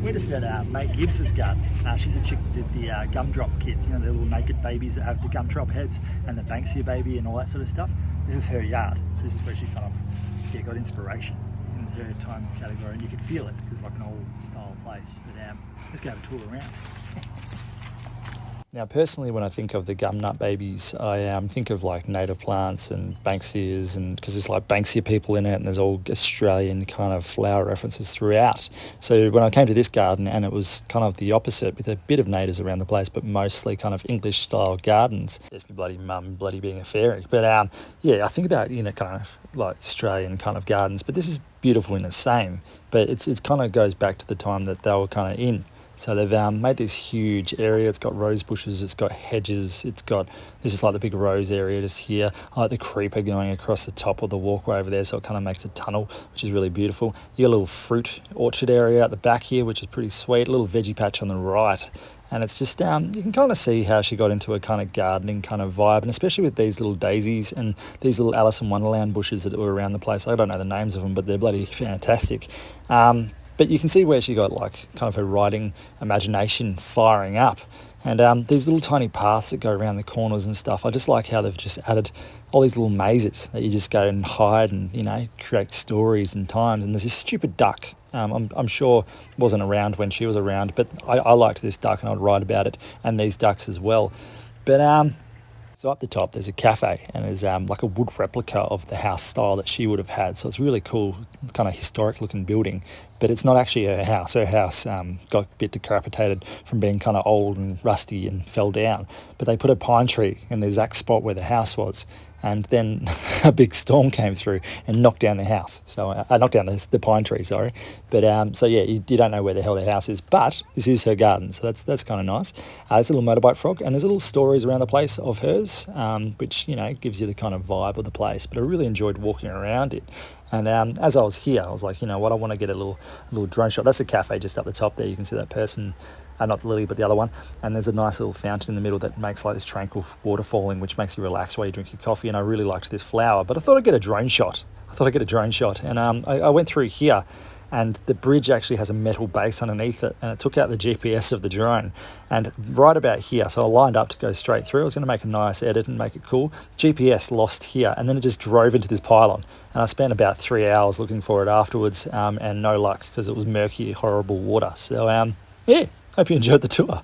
we're just at May Gibbs's garden. She's a chick that did the gumdrop kids, you know, the little naked babies that have the gumdrop heads and the Banksia baby and all that sort of stuff. This is her yard, so this is where she kind of got inspiration in her time category, and you could feel it because it's like an old style place. But let's go have a tour around. Now, personally, when I think of the gumnut babies, I think of like native plants and Banksias, and because there's like Banksia people in it, and there's all Australian kind of flower references throughout. So when I came to this garden, and it was kind of the opposite, with a bit of natives around the place, but mostly kind of English style gardens. There's my bloody mum, bloody being a fairy. But yeah, I think about, you know, kind of like Australian kind of gardens, but this is beautiful in the same. But it's kind of goes back to the time that they were kind of in. So they've made this huge area. It's got rose bushes, it's got hedges, this is like the big rose area just here. I like the creeper going across the top of the walkway over there, so it kind of makes a tunnel, which is really beautiful. You got a little fruit orchard area at the back here, which is pretty sweet. A little veggie patch on the right. And it's just, you can kind of see how she got into a kind of gardening kind of vibe, and especially with these little daisies and these little Alice in Wonderland bushes that were around the place. I don't know the names of them, but they're bloody fantastic. But you can see where she got like kind of her writing imagination firing up. And these little tiny paths that go around the corners and stuff, I just like how they've just added all these little mazes that you just go and hide and, you know, create stories and times. And there's this stupid duck. I'm sure wasn't around when she was around, but I liked this duck and I'd write about it, and these ducks as well. But so up the top, there's a cafe, and there's like a wood replica of the house style that she would have had. So it's really cool, kind of historic looking building, but it's not actually her house. Her house got a bit decapitated from being kind of old and rusty and fell down. But they put a pine tree in the exact spot where the house was. And then a big storm came through and knocked down the house. So knocked down the pine tree, sorry. But so yeah, you don't know where the hell the house is, but this is her garden, so that's kind of nice. There's a little motorbike frog, and there's little stories around the place of hers, which, you know, gives you the kind of vibe of the place. But I really enjoyed walking around it. And as I was here, I was like, you know what, I want to get a little drone shot. That's the cafe just up the top there. You can see that person. Not Lily, but the other one. And there's a nice little fountain in the middle that makes like this tranquil water falling, which makes you relax while you drink your coffee. And I really liked this flower, but I thought I'd get a drone shot. And I went through here, and the bridge actually has a metal base underneath it, and it took out the GPS of the drone. And right about here, so I lined up to go straight through. I was going to make a nice edit and make it cool. GPS lost here, and then it just drove into this pylon. And I spent about 3 hours looking for it afterwards, and no luck, because it was murky, horrible water. So yeah. Hope you enjoyed the tour.